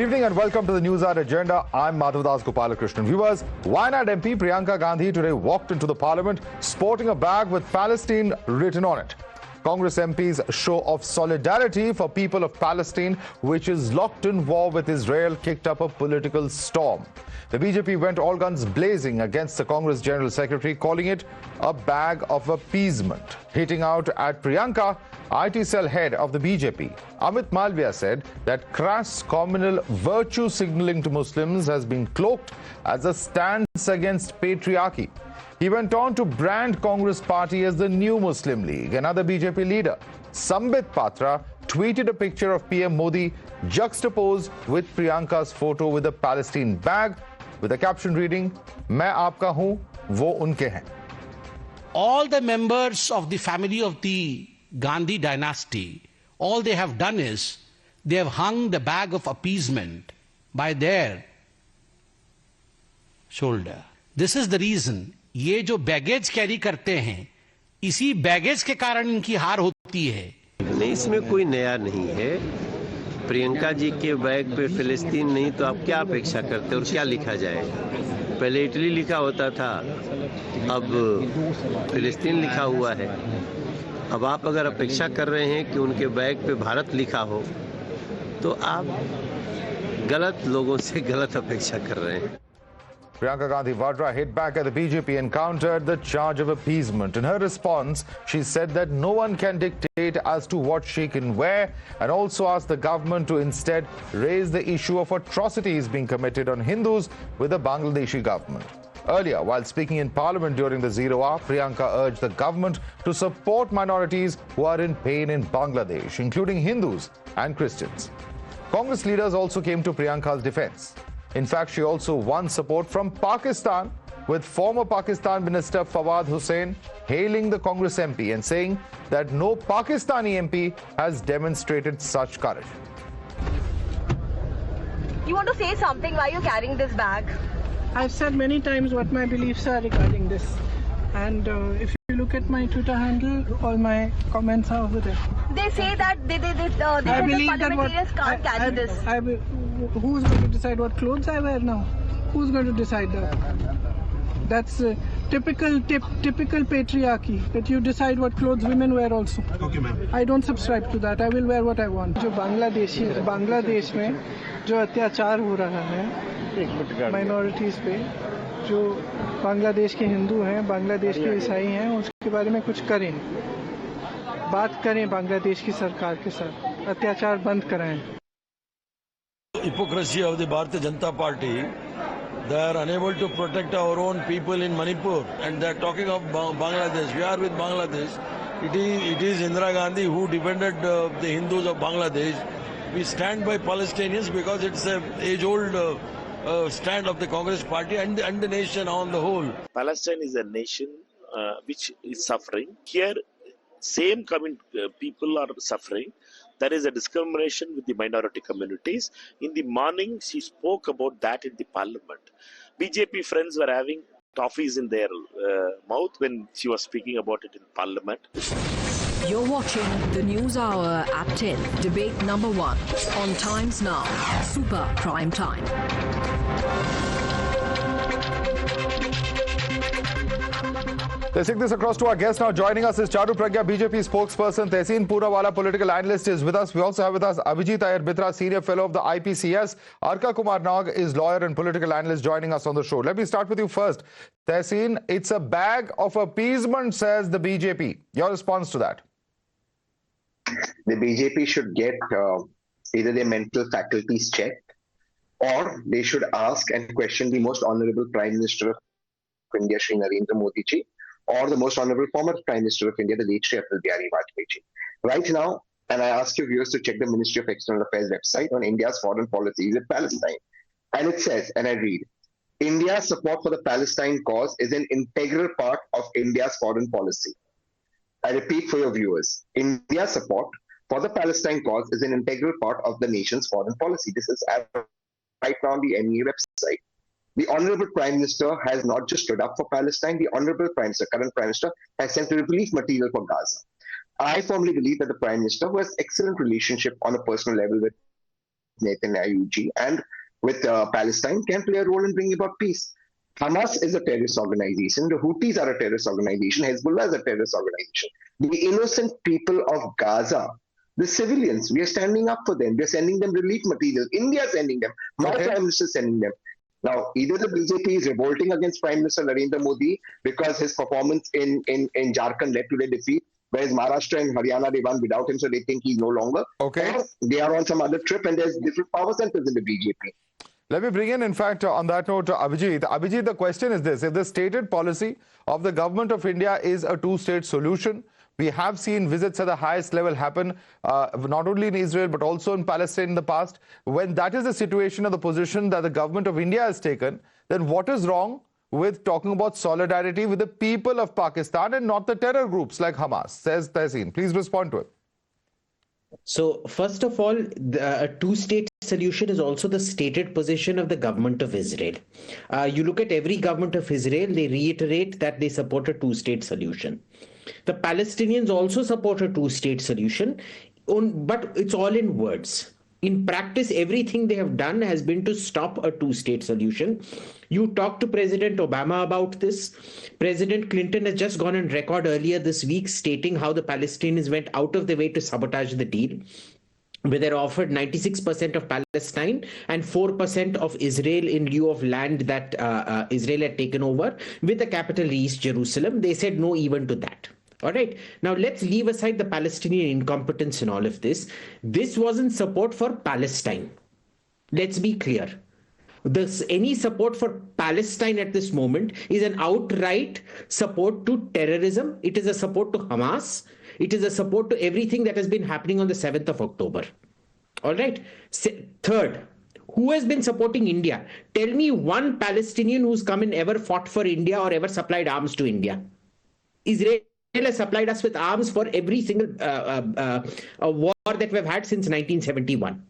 Good evening and welcome to the Newshour Agenda. I'm Madhavdas G. Viewers, Wayanad MP Priyanka Gandhi today walked into the parliament sporting a bag with Palestine written on it. Congress MP's show of solidarity for people of Palestine, which is locked in war with Israel, kicked up a political storm. The BJP went all guns blazing against the Congress General Secretary, calling it a bag of appeasement. Hitting out at Priyanka, IT cell head of the BJP, Amit Malviya, said that crass communal virtue signaling to Muslims has been cloaked as a stance against patriarchy. He went on to brand Congress party as the new Muslim League. Another BJP leader, Sambit Patra, tweeted a picture of PM Modi juxtaposed with Priyanka's photo with a Palestine bag with a caption reading, "Main aapka hoon, wo unke hain." All the members of the family of the Gandhi dynasty, all they have done is they have hung the bag of appeasement by their shoulder. This is the reason ये जो baggage carry करते हैं, इसी baggage के कारण इनकी हार होती है। नहीं, इसमें कोई नया नहीं है। प्रियंका जी के बैग पे फिलिस्तीन नहीं तो आप क्या अपेक्षा करते और क्या लिखा जाए? पहले इटली लिखा होता था, अब फिलिस्तीन लिखा हुआ है। अब आप अगर अपेक्षा कर रहे हैं कि उनके बैग पे भारत लिखा हो, तो आप गलत लोगों से गलत अपेक्षा कर रहे हैं। Priyanka Gandhi Vadra hit back at the BJP and countered the charge of appeasement. In her response, she said that no one can dictate as to what she can wear and also asked the government to instead raise the issue of atrocities being committed on Hindus with the Bangladeshi government. Earlier, while speaking in Parliament during the Zero Hour, Priyanka urged the government to support minorities who are in pain in Bangladesh, including Hindus and Christians. Congress leaders also came to Priyanka's defense. In fact, she also won support from Pakistan, with former Pakistan Minister Fawad Hussain hailing the Congress MP and saying that no Pakistani MP has demonstrated such courage. You want to say something? Why are you carrying this bag? I've said many times what my beliefs are regarding this. And if you look at my Twitter handle, all my comments are over there. They say that they the parliamentarians can't carry this. Who's going to decide what clothes I wear now? Who's going to decide that? That's typical patriarchy, that you decide what clothes women wear also. Okay, ma'am. I don't subscribe to that. I will wear what I want. जो बांग्लादेश में जो अत्याचार हो रहा है minorities पे, जो बांग्लादेश के हिंदू हैं, बांग्लादेश के ईसाई हैं, उसके बारे में कुछ करें, बात करें बांग्लादेश की सरकार के साथ, अत्याचार बंद कराएं। Hypocrisy of the Bharatiya Janata Party. They are unable to protect our own people in Manipur, and they are talking of Bangladesh. We are with Bangladesh. It is Indira Gandhi who defended the Hindus of Bangladesh. We stand by Palestinians because it's an age-old stand of the Congress Party and the nation on the whole. Palestine is a nation which is suffering. Here, same people are suffering. There is a discrimination with the minority communities. In the morning, she spoke about that in the parliament. BJP friends were having toffees in their mouth when she was speaking about it in parliament. You're watching the News Hour at 10, debate number 1 on Times Now, Super Prime Time. Let's take this across to our guest now. Joining us is Charu Pragya, BJP spokesperson. Tehseen Poonawala, political analyst, is with us. We also have with us Abhijit Iyer Bitra, senior fellow of the IPCS. Arka Kumar Nag is lawyer and political analyst, joining us on the show. Let me start with you first. Tehseen, it's a bag of appeasement, says the BJP. Your response to that? The BJP should get either their mental faculties checked, or they should ask and question the most honorable Prime Minister of India, Shri Narendra Modi ji, or the most honorable former Prime Minister of India, the late Shri Atal Bihari Vajpayee ji. Right now, and I ask your viewers to check the Ministry of External Affairs website on India's foreign policy with Palestine. And it says, and I read, India's support for the Palestine cause is an integral part of India's foreign policy. I repeat for your viewers, India's support for the Palestine cause is an integral part of the nation's foreign policy. This is right now on the MEA website. The Honorable Prime Minister has not just stood up for Palestine. The Honorable Prime Minister, current Prime Minister, has sent relief material for Gaza. I firmly believe that the Prime Minister, who has excellent relationship on a personal level with Netanyahu G and with Palestine can play a role in bringing about peace. Hamas is a terrorist organization. The Houthis are a terrorist organization. Hezbollah is a terrorist organization. The innocent people of Gaza, the civilians, we are standing up for them. We are sending them relief materials. India is sending them. My Prime Minister is sending them. Now, either the BJP is revolting against Prime Minister Narendra Modi because his performance in Jharkhand led to their defeat, whereas Maharashtra and Haryana, they won without him, so they think he's no longer. Okay. Or they are on some other trip and there's different power centers in the BJP. Let me bring in fact, on that note, Abhijit. Abhijit, the question is this. If the stated policy of the government of India is a two-state solution, we have seen visits at the highest level happen, not only in Israel, but also in Palestine in the past. When that is the situation or the position that the government of India has taken, then what is wrong with talking about solidarity with the people of Pakistan and not the terror groups like Hamas, says Tehseen. Please respond to it. So, first of all, a two-state solution is also the stated position of the government of Israel. You look at every government of Israel, they reiterate that they support a two-state solution. The Palestinians also support a two-state solution, but it's all in words. In practice, everything they have done has been to stop a two-state solution. You talk to President Obama about this. President Clinton has just gone on record earlier this week stating how the Palestinians went out of their way to sabotage the deal, where they offered 96% of Palestine and 4% of Israel in lieu of land that Israel had taken over, with the capital East Jerusalem. They said no even to that. All right. Now, let's leave aside the Palestinian incompetence in all of this. This wasn't support for Palestine. Let's be clear. Any support for Palestine at this moment is an outright support to terrorism. It is a support to Hamas. It is a support to everything that has been happening on the 7th of October. All right. Third, who has been supporting India? Tell me one Palestinian who's come and ever fought for India or ever supplied arms to India. Israel has supplied us with arms for every single war that we've had since 1971.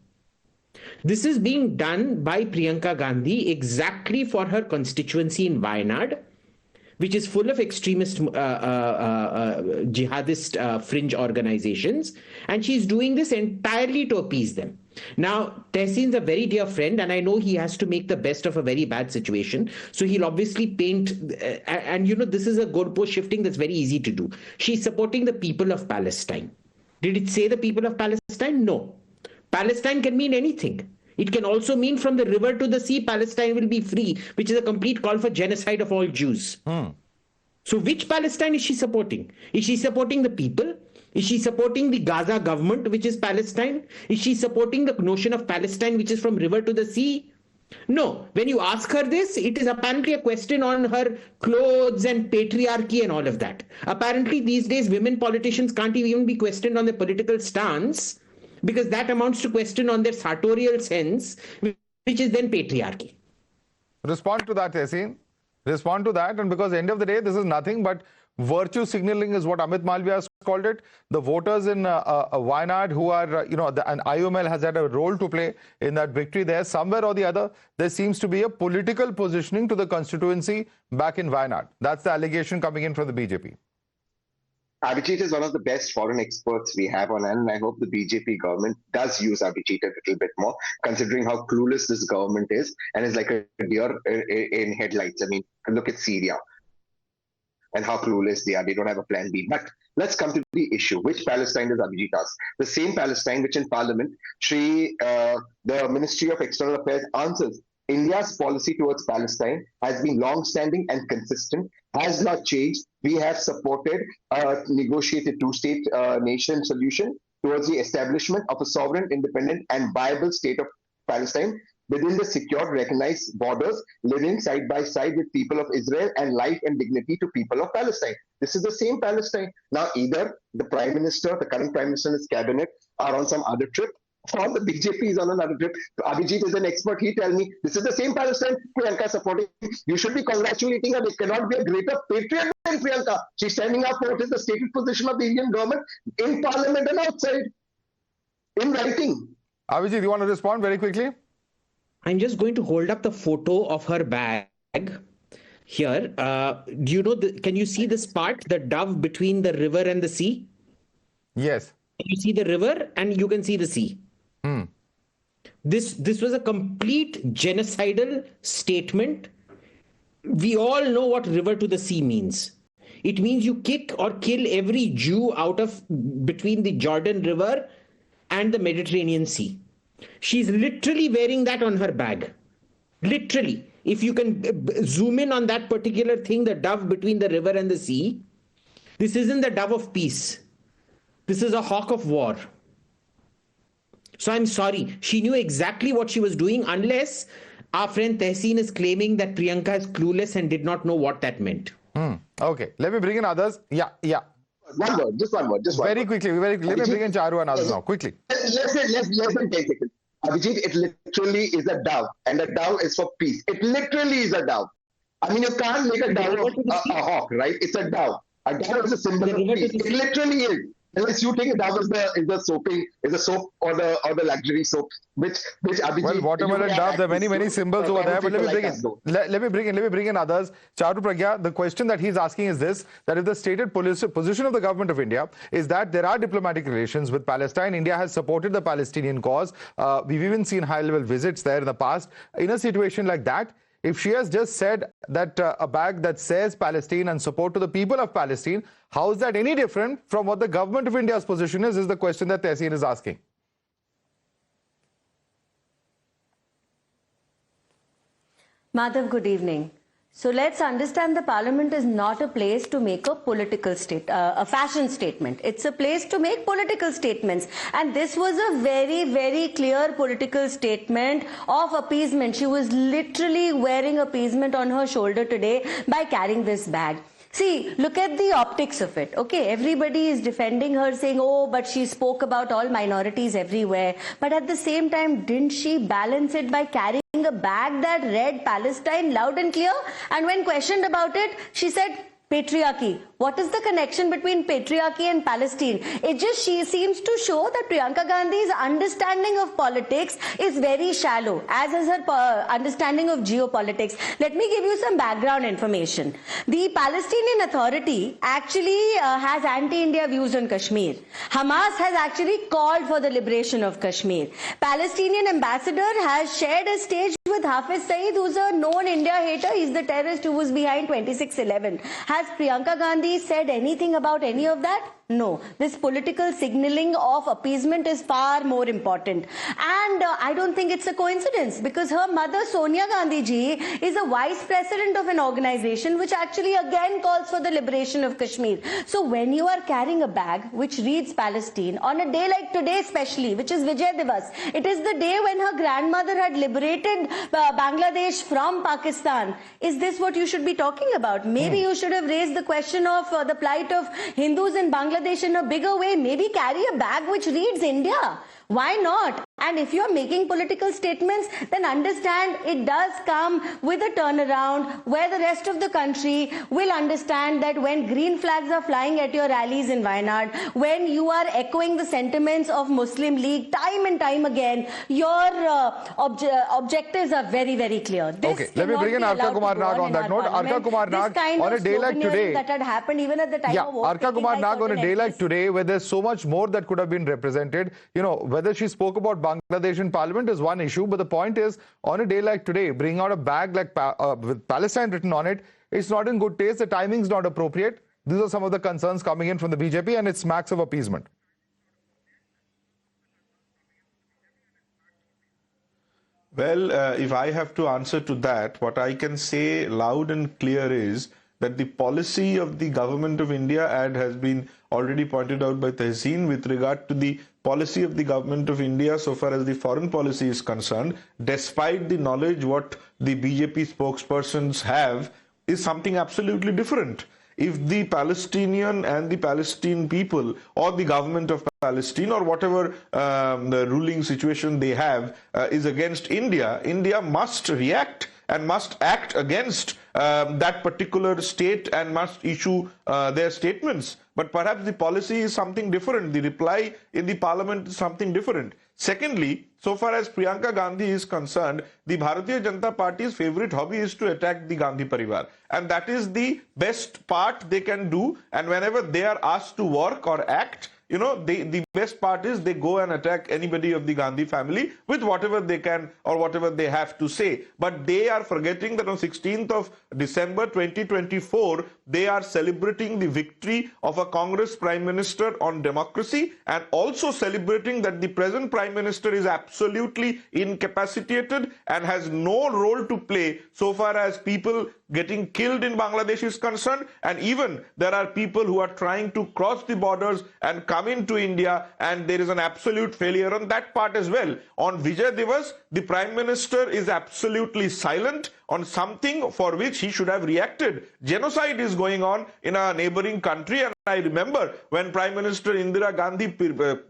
This is being done by Priyanka Gandhi exactly for her constituency in Wayanad, which is full of extremist jihadist fringe organizations, and she's doing this entirely to appease them. Now, Tehseen's a very dear friend, and I know he has to make the best of a very bad situation. So he'll obviously paint, and you know, this is a goalpost shifting that's very easy to do. She's supporting the people of Palestine. Did it say the people of Palestine? No. Palestine can mean anything. It can also mean from the river to the sea, Palestine will be free, which is a complete call for genocide of all Jews. So which Palestine is she supporting? Is she supporting the people? Is she supporting the Gaza government, which is Palestine? Is she supporting the notion of Palestine, which is from river to the sea? No. When you ask her this, it is apparently a question on her clothes and patriarchy and all of that. Apparently, these days, women politicians can't even be questioned on their political stance, because that amounts to question on their sartorial sense, which is then patriarchy. Respond to that, Tehseen. Respond to that. And because at the end of the day, this is nothing but virtue signaling is what Amit Malviya has called it. The voters in Wayanad who are, and IOML has had a role to play in that victory there. Somewhere or the other, there seems to be a political positioning to the constituency back in Wayanad. That's the allegation coming in from the BJP. Abhijit is one of the best foreign experts we have on, and I hope the BJP government does use Abhijit a little bit more, considering how clueless this government is and is like a deer in headlights. I mean, look at Syria and how clueless they are. They don't have a plan B. But let's come to the issue. Which Palestine does Abhijit ask? The same Palestine which in Parliament, the Ministry of External Affairs answers. India's policy towards Palestine has been long-standing and consistent, has not changed. We have supported a negotiated two-state nation solution towards the establishment of a sovereign, independent and viable state of Palestine within the secure, recognized borders, living side by side with people of Israel and life and dignity to people of Palestine. This is the same Palestine. Now, either the Prime Minister, the current Prime Minister and his cabinet are on some other trip, or the BJP is on another trip. Abhijit is an expert. He tell me, this is the same Palestine Priyanka supporting. You should be congratulating her. There cannot be a greater patriot than Priyanka. She's standing up for what is the stated position of the Indian government in Parliament and outside, in writing. Abhijit, you want to respond very quickly? I'm just going to hold up the photo of her bag here. Do you know, can you see this part, the dove between the river and the sea? Yes. You see the river and you can see the sea. This was a complete genocidal statement. We all know what river to the sea means. It means you kick or kill every Jew out of between the Jordan River and the Mediterranean Sea. She's literally wearing that on her bag. Literally. If you can zoom in on that particular thing, the dove between the river and the sea, this isn't the dove of peace. This is a hawk of war. So I'm sorry. She knew exactly what she was doing, unless our friend Tehseen is claiming that Priyanka is clueless and did not know what that meant. Okay, let me bring in others. Yeah. One word. Very quickly. Let me bring in Charu and others now, quickly. Less than 10 seconds. Abhijit, it literally is a dove, and a dove is for peace. It literally is a dove. I mean, you can't make a dove of a hawk, right? It's a dove. A dove is a symbol of peace. It literally is. Unless you think a dove is the soap or the luxury soap, which Abhijit. Well, watermelon dove, there are many symbols over there, but let me bring in others. Charu Pragya, the question that he's asking is this: that if the stated position of the government of India is that there are diplomatic relations with Palestine, India has supported the Palestinian cause. We've even seen high-level visits there in the past. In a situation like that, if she has just said that a bag that says Palestine and support to the people of Palestine, how is that any different from what the government of India's position is the question that Tehseen is asking. Madhav, good evening. So let's understand the parliament is not a place to make a political a fashion statement. It's a place to make political statements. And this was a very, very clear political statement of appeasement. She was literally wearing appeasement on her shoulder today by carrying this bag. See, look at the optics of it. Okay, everybody is defending her, saying, oh, but she spoke about all minorities everywhere. But at the same time, didn't she balance it by carrying a bag that read Palestine loud and clear? And when questioned about it, she said, patriarchy. What is the connection between patriarchy and Palestine? She seems to show that Priyanka Gandhi's understanding of politics is very shallow, as is her understanding of geopolitics. Let me give you some background information. The Palestinian Authority actually has anti-India views on Kashmir. Hamas has actually called for the liberation of Kashmir. Palestinian ambassador has shared a stage with Hafiz Saeed, who's a known India hater. He's the terrorist who was behind 26/11. Has Priyanka Gandhi said anything about any of that? No. This political signaling of appeasement is far more important. And I don't think it's a coincidence, because her mother, Sonia Gandhi Ji, is a vice president of an organization which actually again calls for the liberation of Kashmir. So when you are carrying a bag which reads Palestine on a day like today especially, which is Vijay Divas, it is the day when her grandmother had liberated Bangladesh from Pakistan. Is this what you should be talking about? Maybe you should have raised the question of the plight of Hindus in Bangladesh in a bigger way. Maybe carry a bag which reads India. Why not? And if you're making political statements, then understand it does come with a turnaround where the rest of the country will understand that when green flags are flying at your rallies in Wayanad, when you are echoing the sentiments of Muslim League time and time again, your objectives are very, very clear. Okay, let me bring in Arka Kumar Nag on that note. Arka Kumar Nag, on a day like today, that had happened even at the time of vote. Arka Kumar Nag, on a day like today, where there's so much more that could have been represented, you know, whether she spoke about Bangladesh in Parliament is one issue, but the point is, on a day like today, bringing out a bag like with Palestine written on it, it's not in good taste. The timing's not appropriate. These are some of the concerns coming in from the BJP, and it smacks of appeasement. Well, if I have to answer to that, what I can say loud and clear is that the policy of the government of India, and has been already pointed out by Tehseen, with regard to the policy of the government of India so far as the foreign policy is concerned, despite the knowledge what the BJP spokespersons have, is something absolutely different. If the Palestinian and the Palestinian people, or the government of Palestine, or whatever the ruling situation they have is against India, India must react and must act against that particular state and must issue their statements. But perhaps the policy is something different. The reply in the parliament is something different. Secondly, so far as Priyanka Gandhi is concerned, the Bharatiya Janata Party's favorite hobby is to attack the Gandhi Parivar. And that is the best part they can do. And whenever they are asked to work or act, the best part is they go and attack anybody of the Gandhi family with whatever they can or whatever they have to say. But they are forgetting that on 16th of December 2024, they are celebrating the victory of a Congress Prime Minister on democracy, and also celebrating that the present Prime Minister is absolutely incapacitated and has no role to play so far as people getting killed in Bangladesh is concerned. And even there are people who are trying to cross the borders and come into India, and there is an absolute failure on that part as well. On Vijay Diwas, the Prime Minister is absolutely silent on something for which he should have reacted. Genocide is going on in a neighboring country, and I remember when Prime Minister Indira Gandhi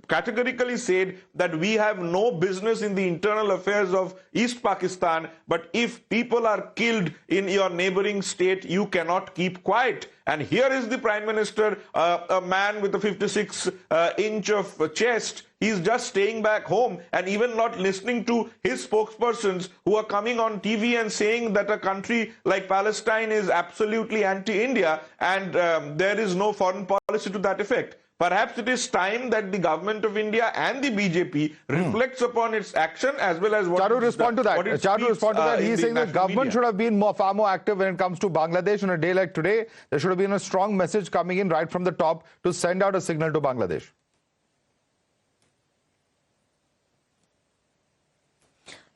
categorically said that we have no business in the internal affairs of East Pakistan, but if people are killed in your neighboring state, you cannot keep quiet. And here is the Prime Minister, a man with a 56-inch of chest. He's just staying back home and even not listening to his spokespersons who are coming on TV and saying that a country like Palestine is absolutely anti-India, and there is no foreign policy to that effect. Perhaps it is time that the government of India and the BJP reflects upon its action as well as what Charu, respond to that. Charu, respond to that. He's saying the government should have been far more active when it comes to Bangladesh on a day like today. There should have been a strong message coming in right from the top to send out a signal to Bangladesh.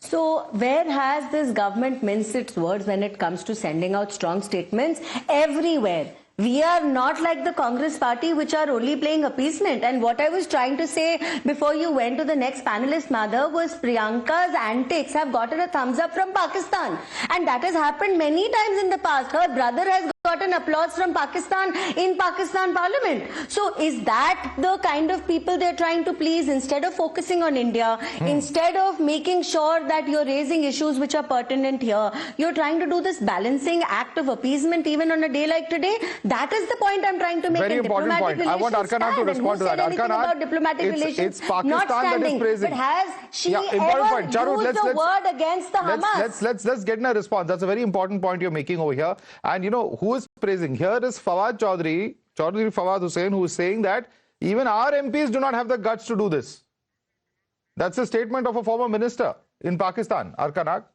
So where has this government minced its words when it comes to sending out strong statements? Everywhere. We are not like the Congress party, which are only playing appeasement. And what I was trying to say before you went to the next panelist, Madhav, was Priyanka's antics have gotten a thumbs up from Pakistan. And that has happened many times in the past. Her brother has gotten applause from Pakistan in Pakistan Parliament. So is that the kind of people they're trying to please? Instead of focusing on India, instead of making sure that you're raising issues which are pertinent here, you're trying to do this balancing act of appeasement even on a day like today? That is the point I'm trying to make. Very important point. I want Arkanat to respond to that. Arkanat, diplomatic relations, it's Pakistan not standing, that is praising. But has she ever point. Charu, used a word against the Hamas? Let's get in a response. That's a very important point you're making over here. And you know who is praising? Here is Fawad Chaudhry Fawad Hussain, who is saying that even our MPs do not have the guts to do this. That's a statement of a former minister in Pakistan. Arkanat.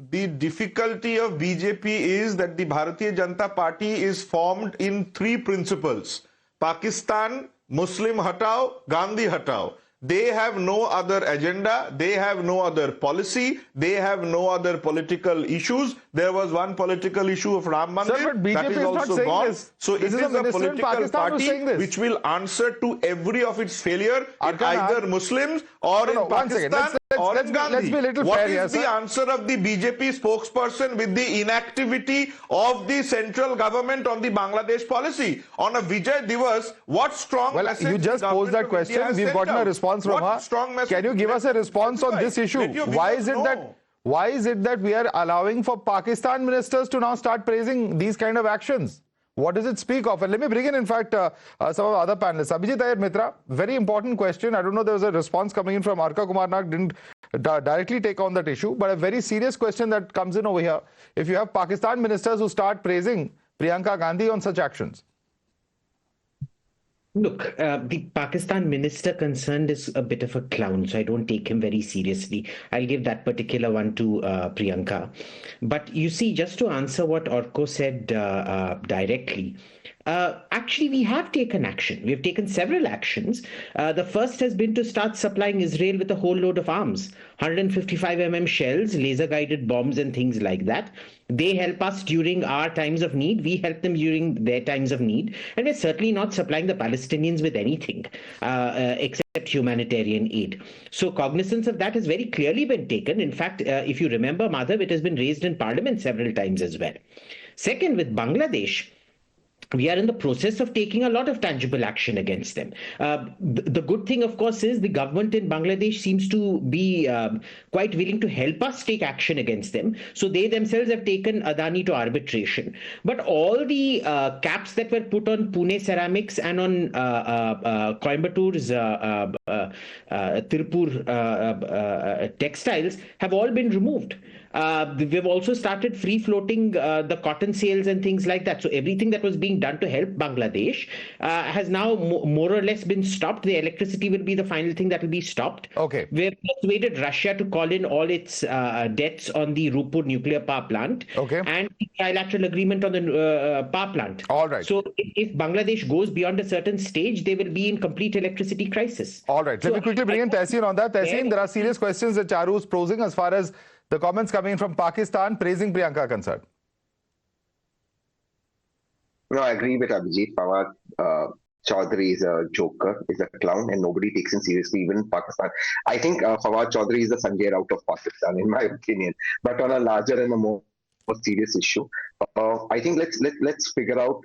The difficulty of BJP is that the Bharatiya Janata Party is formed in three principles: Pakistan, Muslim Hatao, Gandhi Hatao. They have no other agenda, they have no other policy, they have no other political issues. There was one political issue of Ram Mandir. Sir, but BJP that is also not gone. this. So this it is a political party which will answer to every of its failure in either Muslims or in Pakistan or in Gandhi. Let's be a little what fair is here, the answer of the BJP spokesperson with the inactivity of the central government on the Bangladesh policy? On a Vijay Diwas, what strong message? You just posed that question. We've gotten a response from her. Can you give us a response on this issue? Why is it that we are allowing for Pakistan ministers to now start praising these kind of actions? What does it speak of? And let me bring in fact, some of the other panelists. Abhijit Iyer Mitra, very important question. I don't know, there was a response coming in from Arka Kumar Nag, didn't directly take on that issue, but a very serious question that comes in over here. If you have Pakistan ministers who start praising Priyanka Gandhi on such actions. Look, the Pakistan minister concerned is a bit of a clown, so I don't take him very seriously. I'll give that particular one to Priyanka. But you see, just to answer what Orko said directly, actually, we have taken action. We have taken several actions. The first has been to start supplying Israel with a whole load of arms, 155mm shells, laser-guided bombs and things like that. They help us during our times of need. We help them during their times of need. And we're certainly not supplying the Palestinians with anything except humanitarian aid. So cognizance of that has very clearly been taken. In fact, if you remember, Madhav, it has been raised in Parliament several times as well. Second, with Bangladesh, we are in the process of taking a lot of tangible action against them. The good thing, of course, is the government in Bangladesh seems to be quite willing to help us take action against them. So they themselves have taken Adani to arbitration. But all the caps that were put on Pune Ceramics and on Coimbator's Tirupur textiles have all been removed. We've also started free floating the cotton sales and things like that. So everything that was being done to help Bangladesh has now more or less been stopped. The electricity will be the final thing that will be stopped. Okay. We've persuaded Russia to call in all its debts on the Rupur nuclear power plant. Okay. And the bilateral agreement on the power plant. All right. So if Bangladesh goes beyond a certain stage, they will be in complete electricity crisis. All right. Let me quickly bring in Tehseen on that. Tehseen, there are serious questions that Charu is posing as far as the comments coming in from Pakistan praising Priyanka are concerned. No, I agree with Abhijit. Fawad Chaudhary is a joker, is a clown, and nobody takes him seriously, even in Pakistan. I think Fawad Chaudhary is the Sanjay Raut of Pakistan, in my opinion. But on a larger and a more serious issue, I think let's figure out.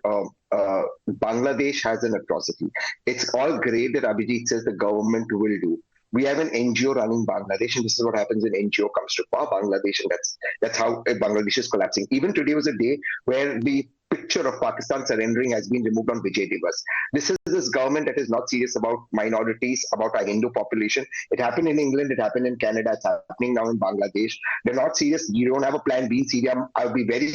Bangladesh has an atrocity. It's all great that Abhijit says the government will do. We have an NGO running Bangladesh, and this is what happens when NGO comes to power, Bangladesh, and that's how Bangladesh is collapsing. Even today was a day where the picture of Pakistan surrendering has been removed on Vijay Diwas. This government that is not serious about minorities, about our Hindu population. It happened in England, it happened in Canada, it's happening now in Bangladesh. They're not serious. You don't have a plan B in Syria. I'll be very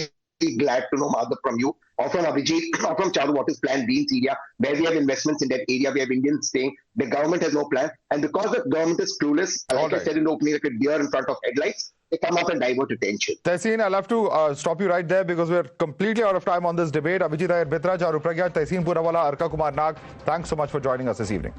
glad to know, Madhav, from you or from Abhijit or from Charu, what is plan B in Syria, where we have investments in that area, we have Indians staying. The government has no plan. And because the government is clueless, like I said in the opening, like a deer in front of headlights, they come up and divert attention. Tehseen, I'll have to stop you right there because we're completely out of time on this debate. Abhijit Iyer Bitra, Charu Pragya, Tehseen Purawala, Arka Kumar Nag, thanks so much for joining us this evening.